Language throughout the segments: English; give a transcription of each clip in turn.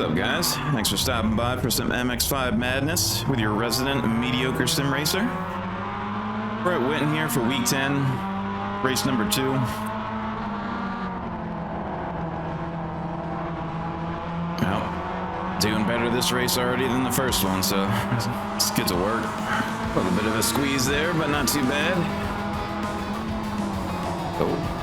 What's up, guys? Thanks for stopping by for some MX-5 madness with your resident mediocre sim racer. We're at Winton here for week 10, race number 2. Well, doing better this race already than the first one, so let's get to work. A little bit of a squeeze there, but not too bad. Oh.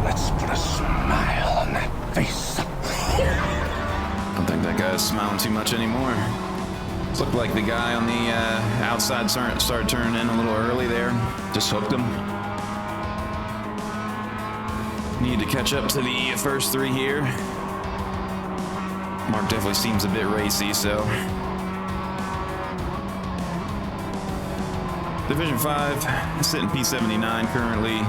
Let's put a smile on that face. I don't think that guy's smiling too much anymore. Looked like the guy on the outside started turning in a little early there. Just hooked him. Need to catch up to the first 3 here. Mark definitely seems a bit racy, so. Division 5, sitting P79 currently.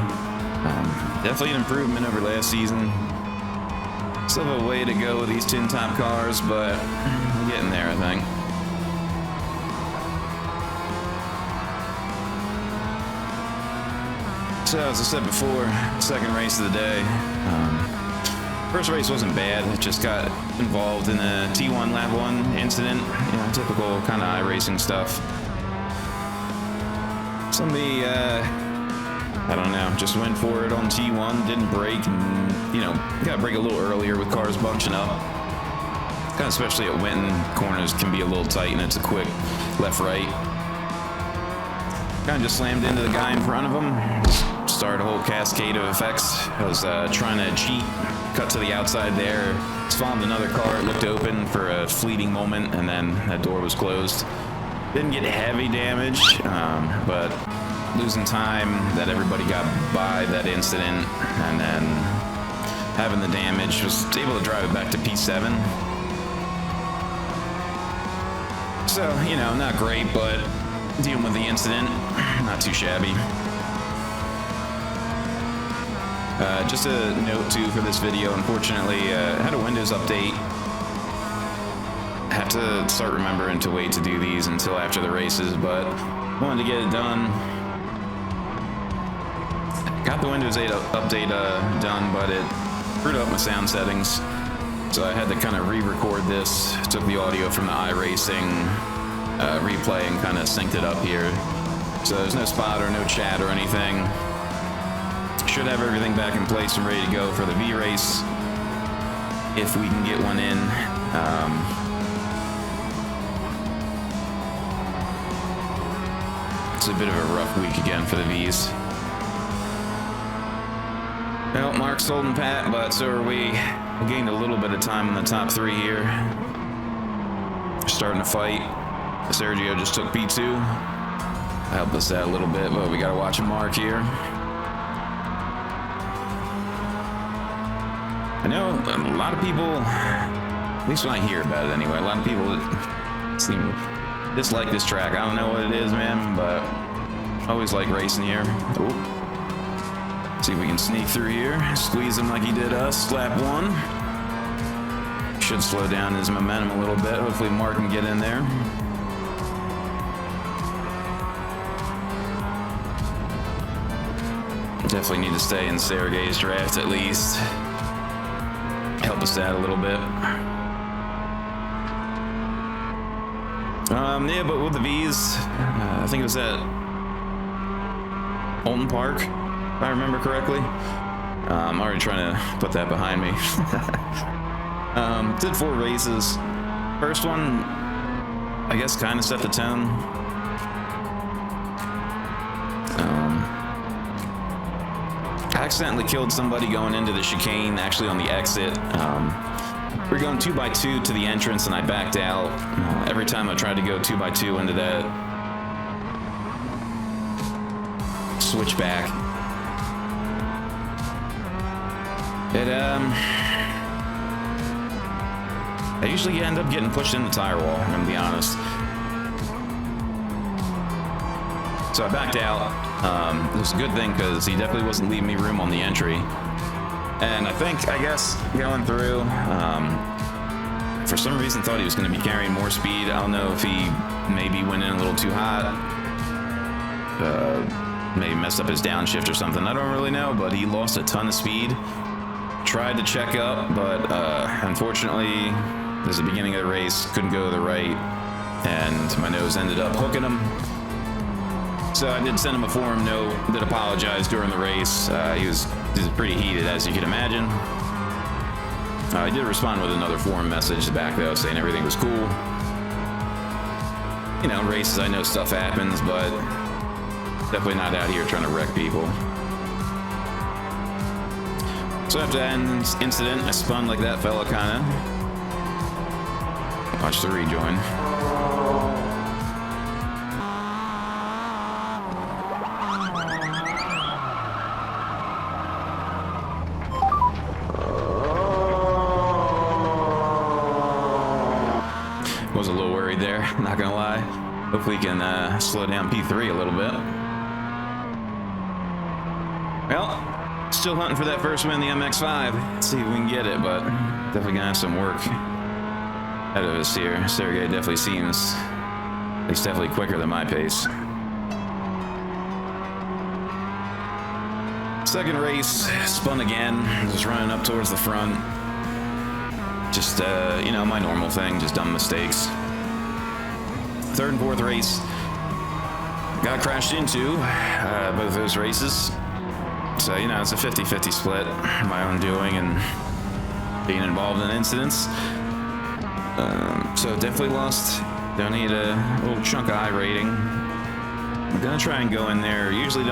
Definitely an improvement over last season. Still have a way to go with these tin top cars, but we're getting there, I think. So, as I said before, second race of the day. First race wasn't bad. It just got involved in a T1 Lap 1 incident. You know, typical kind of iRacing stuff. Somebody, I don't know, just went for it on T1, didn't brake, and, you know, got to brake a little earlier with cars bunching up. Kind of especially at Winton, corners can be a little tight and it's a quick left-right. Kind of just slammed into the guy in front of him. Started a whole cascade of effects. I was trying to cheat, cut to the outside there. Spawned another car, it looked open for a fleeting moment, and then that door was closed. Didn't get heavy damage, but losing time that everybody got by that incident, and then having the damage, was able to drive it back to P7. So, you know, not great, but dealing with the incident, not too shabby. Just a note too for this video, unfortunately, had a Windows update. Have to start remembering to wait to do these until after the races, but wanted to get it done. Got the Windows 8 update done, but it screwed up my sound settings. So I had to kind of re-record this. Took the audio from the iRacing replay and kind of synced it up here. So there's no spot or no chat or anything. Should have everything back in place and ready to go for the V-Race, if we can get one in. It's a bit of a rough week again for the Vs. Well, Mark's holding pat, but so are we. We gained a little bit of time in the top 3 here. Starting to fight. Sergio just took P2. Helped us out a little bit, but we gotta watch Mark here. I know a lot of people, at least when I hear about it anyway, a lot of people seem to dislike this track. I don't know what it is, man, but I always like racing here. Ooh. See if we can sneak through here. Squeeze him like he did us, lap 1. Should slow down his momentum a little bit. Hopefully Mark can get in there. Definitely need to stay in Sergei's draft at least. Help us out a little bit. Yeah, but with the V's, I think it was at Holton Park, if I remember correctly. I'm already trying to put that behind me. Did 4 races. First one, I guess, kind of set the tone. I accidentally killed somebody going into the chicane, actually on the exit. We were going 2x2 to the entrance and I backed out. Every time I tried to go 2x2 into that switchback, I usually end up getting pushed in the tire wall, I'm gonna be honest. So I backed out. It was a good thing because he definitely wasn't leaving me room on the entry. And I guess, going through, for some reason thought he was going to be carrying more speed. I don't know if he maybe went in a little too hot. Maybe messed up his downshift or something. I don't really know, but he lost a ton of speed. Tried to check up, but unfortunately, there's the beginning of the race, couldn't go to the right, and my nose ended up hooking him. So I did send him a forum note, did apologize during the race. He was pretty heated, as you can imagine. I did respond with another forum message back, though, saying everything was cool. You know, races, I know stuff happens, but definitely not out here trying to wreck people. So after that incident, I spun like that fella, kind of. Watch the rejoin. Was a little worried there, not gonna lie. Hopefully he can slow down P3 a little bit. Well, still hunting for that first win in the MX-5. Let's see if we can get it, but definitely gonna have some work ahead of us here. Sergey definitely seems, he's definitely quicker than my pace. Second race, spun again, just running up towards the front. Just, you know, my normal thing, just dumb mistakes. Third and fourth race, got crashed into both those races. So, you know, it's a 50-50 split, my own doing and being involved in incidents. So definitely lost. Don't need a little chunk of I rating. I'm gonna try and go in there. I usually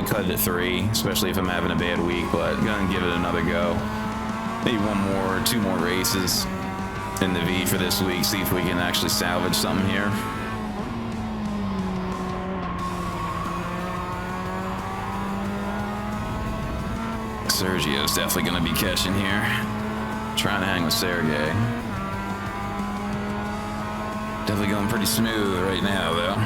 cut it at 3, especially if I'm having a bad week, but I'm gonna give it another go. Maybe one more, 2 more races in the V for this week, see if we can actually salvage something here. Sergio's definitely going to be catching here. Trying to hang with Sergey. Definitely going pretty smooth right now, though.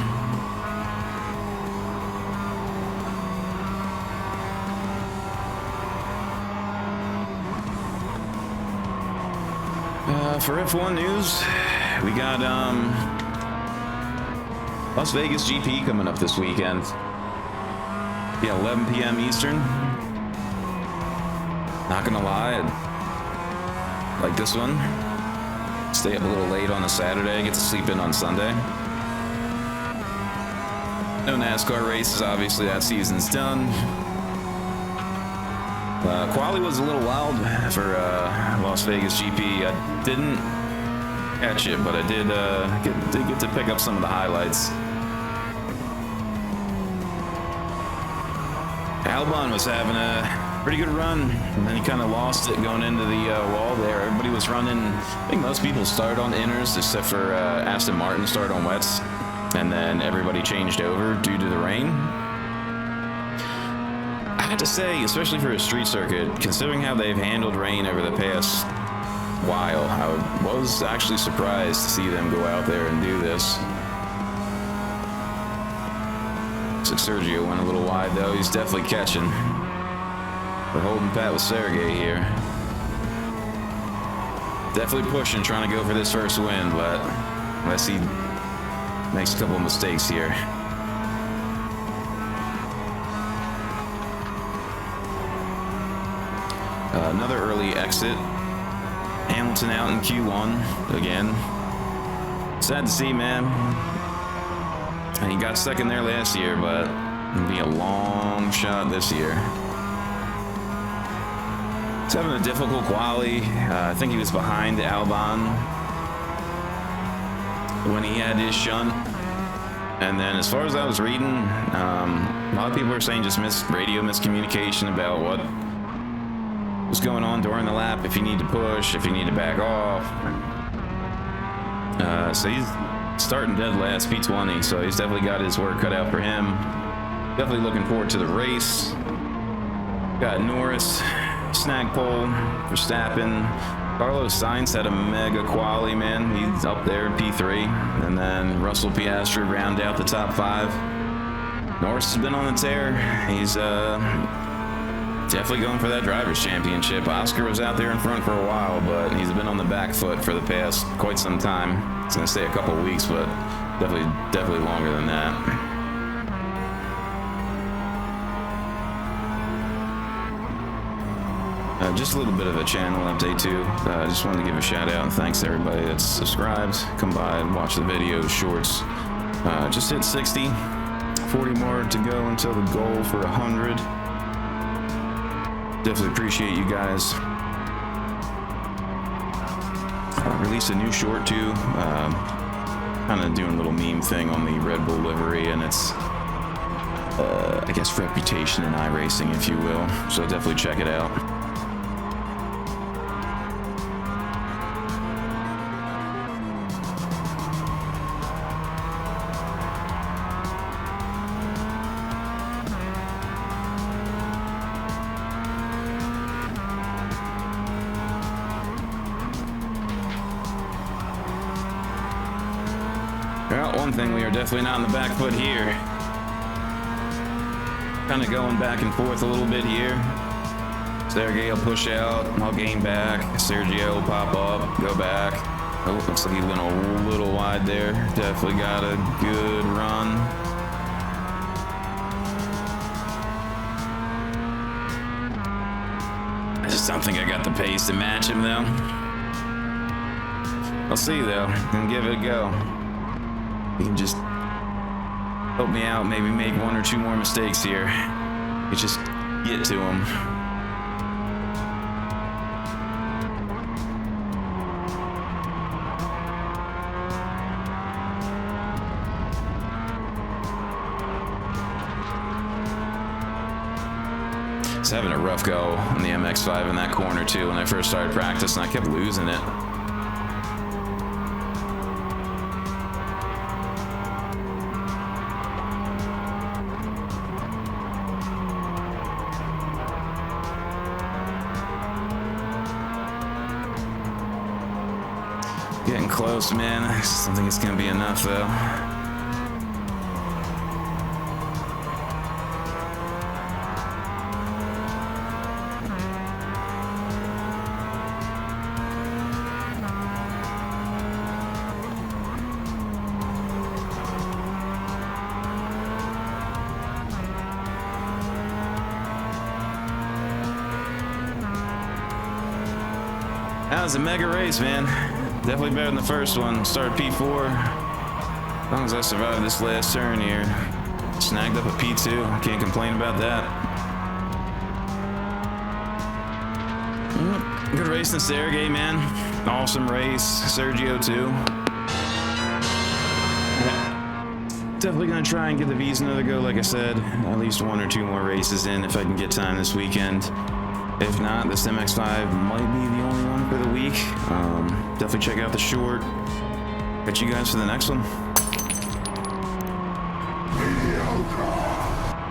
For F1 news, we got Las Vegas GP coming up this weekend. Yeah, 11 p.m. Eastern. Not gonna lie, I like this one. Stay up a little late on a Saturday, get to sleep in on Sunday. No NASCAR races, obviously that season's done. Quali was a little wild for Las Vegas GP. I didn't catch it, but I did get to pick up some of the highlights. Albon was having a pretty good run, and then he kind of lost it going into the wall there. Everybody was running. I think most people started on inners, except for Aston Martin started on wets, and then everybody changed over due to the rain. I have to say, especially for a street circuit, considering how they've handled rain over the past while, I was actually surprised to see them go out there and do this. Looks like Sergio went a little wide, though. He's definitely catching. We're holding pat with Sergey here. Definitely pushing, trying to go for this first win, but unless he makes a couple of mistakes here. Another early exit. Hamilton out in Q1 again. Sad to see, man. And he got second there last year, but it'll be a long shot this year. He's having a difficult quali. I think he was behind Albon when he had his shunt. And then as far as I was reading, a lot of people are saying just radio miscommunication about what was going on during the lap, if you need to push, if you need to back off. So he's starting dead last, P20, so he's definitely got his work cut out for him. Definitely looking forward to the race. Got Norris, snag pole, Verstappen. Carlos Sainz had a mega quali, man. He's up there in P3. And then Russell Piastri round out the top 5. Norris has been on the tear. He's definitely going for that driver's championship. Oscar was out there in front for a while, but he's been on the back foot for the past quite some time. It's going to stay a couple of weeks, but definitely longer than that. Just a little bit of a channel update too. Just wanted to give a shout out and thanks to everybody that's subscribed. Come by and watch the videos, shorts. Just hit 60. 40 more to go until the goal for 100. Definitely appreciate you guys. Released a new short too. Kind of doing a little meme thing on the Red Bull livery and its, I guess, reputation in iRacing, if you will. So definitely check it out. Well, one thing, we are definitely not on the back foot here. Kind of going back and forth a little bit here. Sergey will push out, I'll gain back. Sergio will pop up, go back. Oh, looks like he went a little wide there. Definitely got a good run. I just don't think I got the pace to match him though. I'll see though, and give it a go. He can just help me out, maybe make one or two more mistakes here. You just get to him. I was having a rough go on the MX-5 in that corner too when I first started practicing. I kept losing it. Getting close, man. I just don't think it's gonna be enough, though. That was a mega race, man. Definitely better than the first one. Started P4. As long as I survive this last turn here. Snagged up a P2. Can't complain about that. Good racing, Sergey, man. Awesome race. Sergio, too. Definitely gonna try and give the V's another go, like I said. At least one or two more races in if I can get time this weekend. If not, this MX-5 might be the only one for the week. Definitely check out the short. Catch you guys for the next one. Mediocre.